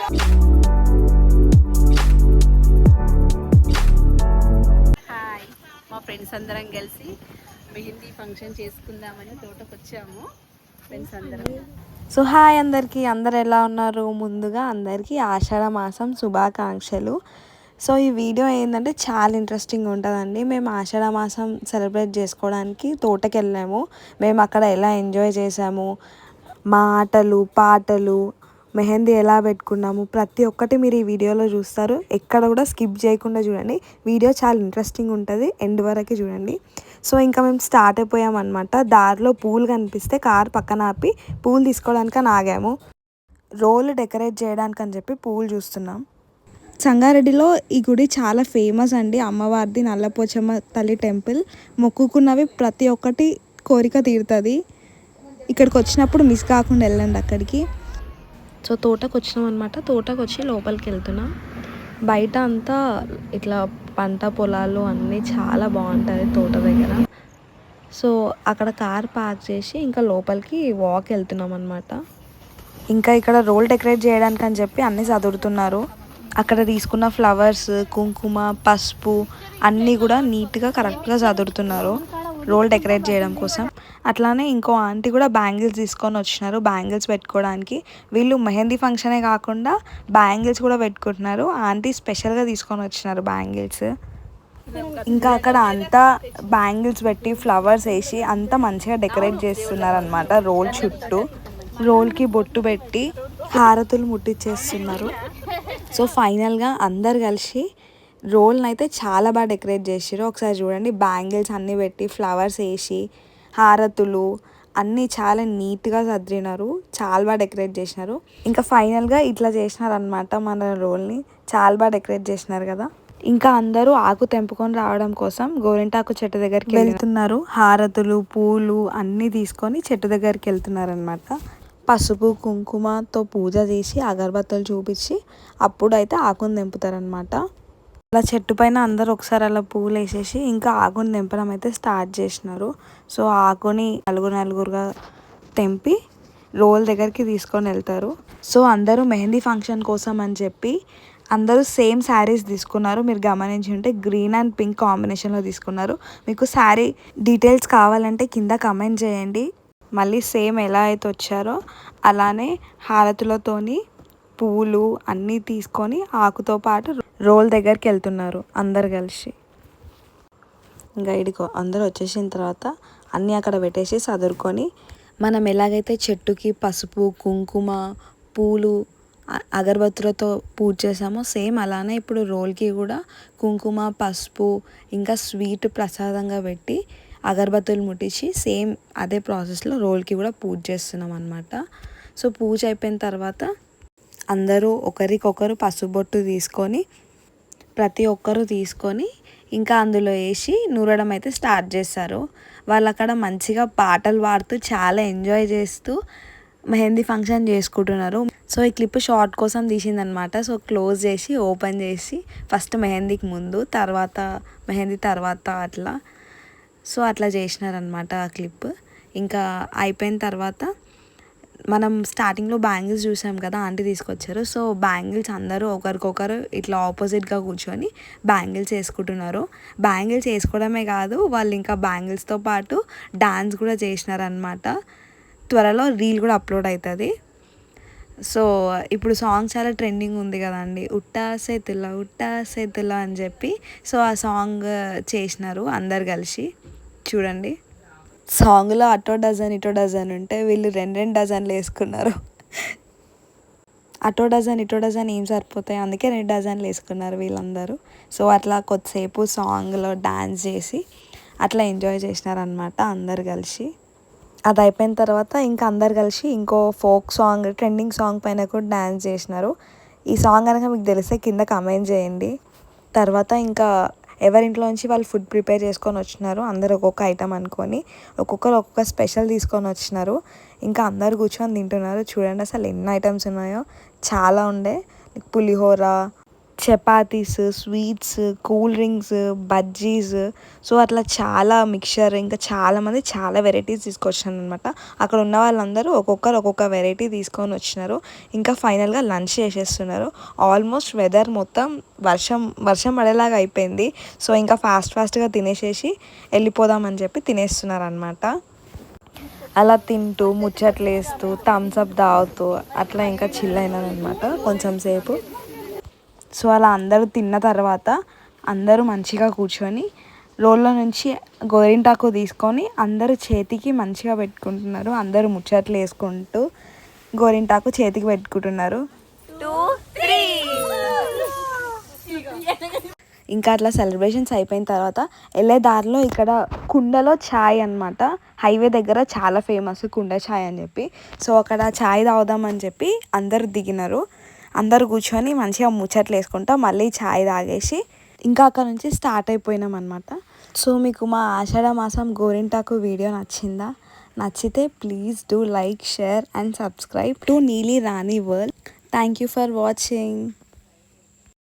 Hi, మా friends అందరం కలిసి మెహందీ ఫంక్షన్ చేసుకుందామని తోటకు వచ్చాము ఫ్రెండ్స్ అందరం. సో హాయ్ అందరికీ, అందరు ఎలా ఉన్నారు? ముందుగా అందరికీ ఆషాఢ మాసం శుభాకాంక్షలు. సో ఈ వీడియో ఏంటంటే చాలా ఇంట్రెస్టింగ్ ఉంటుందండి. మేము ఆషాఢ మాసం సెలబ్రేట్ చేసుకోవడానికి తోటకి వెళ్ళాము. మేము అక్కడ ఎలా ఎంజాయ్ చేసాము, మా ఆటలు పాటలు, మెహందీ ఎలా పెట్టుకున్నాము, ప్రతి ఒక్కటి మీరు ఈ వీడియోలో చూస్తారు. ఎక్కడ కూడా స్కిప్ చేయకుండా చూడండి. వీడియో చాలా ఇంట్రెస్టింగ్ ఉంటుంది, ఎండ్ వరకు చూడండి. సో ఇంకా మేము స్టార్ట్ అయిపోయామన్నమాట. దారిలో పూలు కనిపిస్తే కార్ పక్కన ఆపి పూలు తీసుకోవడానికి అని ఆగాము. రోల్ డెకరేట్ చేయడానికి అని చెప్పి పూలు చూస్తున్నాం. సంగారెడ్డిలో ఈ గుడి చాలా ఫేమస్ అండి. అమ్మవారిది నల్లపోచమ్మ తల్లి టెంపుల్. మొక్కుకున్నవి ప్రతి ఒక్కటి కోరిక తీరుతుంది. ఇక్కడికి వచ్చినప్పుడు మిస్ కాకుండా వెళ్ళండి అక్కడికి. సో తోటకు వచ్చినాం అనమాట. తోటకు వచ్చి లోపలికి వెళ్తున్నాం. బయట అంతా ఇట్లా పంట పొలాలు అన్నీ చాలా బాగుంటుంది తోట దగ్గర. సో అక్కడ కార్ పార్క్ చేసి ఇంకా లోపలికి వాక్ వెళ్తున్నాం అనమాట. ఇంకా ఇక్కడ రోల్ డెకరేట్ చేయడానికి అని చెప్పి అన్నీ చదువుతున్నారు. అక్కడ తీసుకున్న ఫ్లవర్స్, కుంకుమ, పసుపు అన్నీ కూడా నీట్గా కరెక్ట్గా చదువుతున్నారు రోల్ డెకరేట్ చేయడం కోసం. అట్లానే ఇంకో ఆంటీ కూడా బ్యాంగిల్స్ తీసుకొని వచ్చినారు బ్యాంగిల్స్ పెట్టుకోవడానికి. వీళ్ళు మెహందీ ఫంక్షనే కాకుండా బ్యాంగిల్స్ కూడా పెట్టుకుంటున్నారు. ఆంటీ స్పెషల్గా తీసుకొని వచ్చినారు బ్యాంగిల్స్. ఇంకా అక్కడ అంతా బ్యాంగిల్స్ పెట్టి ఫ్లవర్స్ వేసి అంతా మంచిగా డెకరేట్ చేస్తున్నారు అనమాట. రోల్ చుట్టూ రోల్కి బొట్టు పెట్టి హారతులు ముట్టించేస్తున్నారు. సో ఫైనల్గా అందరు కలిసి రోల్ని అయితే చాలా బాగా డెకరేట్ చేసారు. ఒకసారి చూడండి, బ్యాంగిల్స్ అన్నీ పెట్టి ఫ్లవర్స్ వేసి హారతులు అన్నీ చాలా నీట్గా సర్దినారు. చాలా బాగా డెకరేట్ చేసినారు. ఇంకా ఫైనల్గా ఇట్లా చేసినారు అనమాట మన రోల్ని. చాలా బాగా డెకరేట్ చేసినారు కదా. ఇంకా అందరూ ఆకు తెంపుకొని రావడం కోసం గోరింటాకు చెట్టు దగ్గరికి వెళ్తున్నారు. హారతులు, పూలు అన్నీ తీసుకొని చెట్టు దగ్గరికి వెళ్తున్నారు అనమాట. పసుపు కుంకుమతో పూజ చేసి అగరబత్తులు చూపించి అప్పుడైతే ఆకుని తెంపుతారనమాట. అలా చెట్టు పైన అందరూ ఒకసారి అలా పూలు వేసేసి ఇంకా ఆకుని తెంపడం అయితే స్టార్ట్ చేసినారు. సో ఆకుని నలుగురుగా తెంపి రోల్ దగ్గరికి తీసుకొని వెళ్తారు. సో అందరూ మెహందీ ఫంక్షన్ కోసం అని చెప్పి అందరూ సేమ్ శారీస్ తీసుకున్నారు. మీరు గమనించి ఉంటే గ్రీన్ అండ్ పింక్ కాంబినేషన్లో తీసుకున్నారు. మీకు శారీ డీటెయిల్స్ కావాలంటే కింద కమెంట్ చేయండి. మళ్ళీ సేమ్ ఎలా అయితే వచ్చారో అలానే హారతులతోని పూలు అన్నీ తీసుకొని ఆకుతో పాటు రోల్ దగ్గరికి వెళ్తున్నారు అందరు కలిసి. ఇంకా ఇడికో అందరూ వచ్చేసిన తర్వాత అన్నీ అక్కడ పెట్టేసి చదువుకొని మనం ఎలాగైతే చెట్టుకి పసుపు కుంకుమ పూలు అగరబత్తులతో పూజ చేసామో సేమ్ అలానే ఇప్పుడు రోల్కి కూడా కుంకుమ పసుపు ఇంకా స్వీట్ ప్రసాదంగా పెట్టి అగరబత్తులు ముట్టించి సేమ్ అదే ప్రాసెస్లో రోల్కి కూడా పూజ చేస్తున్నాం అనమాట. సో పూజ అయిపోయిన తర్వాత అందరూ ఒకరికొకరు పసుబొట్టు తీసుకొని ప్రతి ఒక్కరు తీసుకొని ఇంకా అందులో వేసి నూరడం అయితే స్టార్ట్ చేస్తారు. వాళ్ళు అక్కడ మంచిగా పాటలు పాడుతూ చాలా ఎంజాయ్ చేస్తూ మెహందీ ఫంక్షన్ చేసుకుంటున్నారు. సో ఈ క్లిప్ షార్ట్ కోసం తీసిందనమాట. సో క్లోజ్ చేసి ఓపెన్ చేసి ఫస్ట్ మెహందీకి ముందు, తర్వాత మెహందీ తర్వాత అట్లా. సో అట్లా చేసినారనమాట ఆ క్లిప్. ఇంకా అయిపోయిన తర్వాత మనం స్టార్టింగ్లో బ్యాంగిల్స్ చూసాం కదా, ఆంటీ తీసుకొచ్చారు. సో బ్యాంగిల్స్ అందరూ ఒకరికొకరు ఇట్లా ఆపోజిట్గా కూర్చొని బ్యాంగిల్స్ వేసుకుంటున్నారు. బ్యాంగిల్స్ వేసుకోవడమే కాదు, వాళ్ళు ఇంకా బ్యాంగిల్స్తో పాటు డాన్స్ కూడా చేసినారనమాట. త్వరలో రీల్ కూడా అప్లోడ్ అవుతుంది. సో ఇప్పుడు సాంగ్ చాలా ట్రెండింగ్ ఉంది కదండి, ఉట్టా సేతులా అని చెప్పి. సో ఆ సాంగ్ చేసినారు అందరు కలిసి. చూడండి, సాంగ్లో అటో డజన్ ఇటో డజన్ ఉంటే వీళ్ళు 2 డజన్లు వేసుకున్నారు. అటో డజన్ ఇటో డజన్ ఏం సరిపోతాయి, అందుకే 2 డజన్లు వేసుకున్నారు వీళ్ళందరూ. సో అట్లా కొద్దిసేపు సాంగ్లో డాన్స్ చేసి అట్లా ఎంజాయ్ చేసినారనమాట అందరు కలిసి. అది అయిపోయిన తర్వాత ఇంకా అందరు కలిసి ఇంకో ఫోక్ సాంగ్, ట్రెండింగ్ సాంగ్ పైన కూడా డాన్స్ చేసినారు. ఈ సాంగ్ కనుక మీకు తెలిస్తే కింద కమెంట్ చేయండి. తర్వాత ఇంకా ఎవరింట్లో నుంచి వాళ్ళు ఫుడ్ ప్రిపేర్ చేసుకొని వచ్చినారు. అందరు ఒక్కొక్క ఐటమ్ అనుకొని ఒక్కొక్కరు ఒక్కొక్క స్పెషల్ తీసుకొని వచ్చినారు. ఇంకా అందరు కూర్చొని తింటున్నారు. చూడండి అసలు ఎన్ని ఐటమ్స్ ఉన్నాయో, చాలా ఉండే. Pulihora, chapatis, sweets, cool drinks, bajjis, so అట్లా చాలా మిక్చర్, ఇంకా చాలామంది చాలా వెరైటీస్ తీసుకొచ్చారు అనమాట. అక్కడ ఉన్న వాళ్ళందరూ ఒక్కొక్కరు ఒక్కొక్క వెరైటీ తీసుకొని వచ్చినారు. ఇంకా ఫైనల్గా లంచ్ చేసేస్తున్నారు. ఆల్మోస్ట్ వెదర్ మొత్తం వర్షం పడేలాగా అయిపోయింది. సో ఇంకా ఫాస్ట్గా తినేసేసి వెళ్ళిపోదామని చెప్పి తినేస్తున్నారు అనమాట. అలా తింటూ ముచ్చట్లు వేస్తూ థమ్స్అప్ తాగుతూ అట్లా ఇంకా చిల్ అయినాను అనమాట కొంచెం సేపు. సో అలా అందరూ తిన్న తర్వాత అందరూ మంచిగా కూర్చొని రోల్లో నుంచి గోరింటాకు తీసుకొని అందరూ చేతికి మంచిగా పెట్టుకుంటున్నారు. అందరూ ముచ్చట్లు వేసుకుంటూ గోరింటాకు చేతికి పెట్టుకుంటున్నారు. 2, 3 ఇంకా అట్లా సెలబ్రేషన్స్ అయిపోయిన తర్వాత వెళ్ళే దారిలో ఇక్కడ కుండలో ఛాయ్ అనమాట. హైవే దగ్గర చాలా ఫేమస్ కుండ ఛాయ్ అని చెప్పి. సో అక్కడ ఛాయ్ తాగుదామని చెప్పి అందరు దిగినారు. అందరు కూర్చొని మంచిగా ముచ్చట్లు వేసుకుంటా మళ్ళీ ఛాయ్ తాగేసి ఇంకా అక్కడ నుంచి స్టార్ట్ అయిపోయినాం అనమాట. సో మీకు మా ఆషాఢ మాసం గోరింటాకు వీడియో నచ్చిందా? నచ్చితే please do like, share and subscribe to Neeli Rani world. Thank you for watching.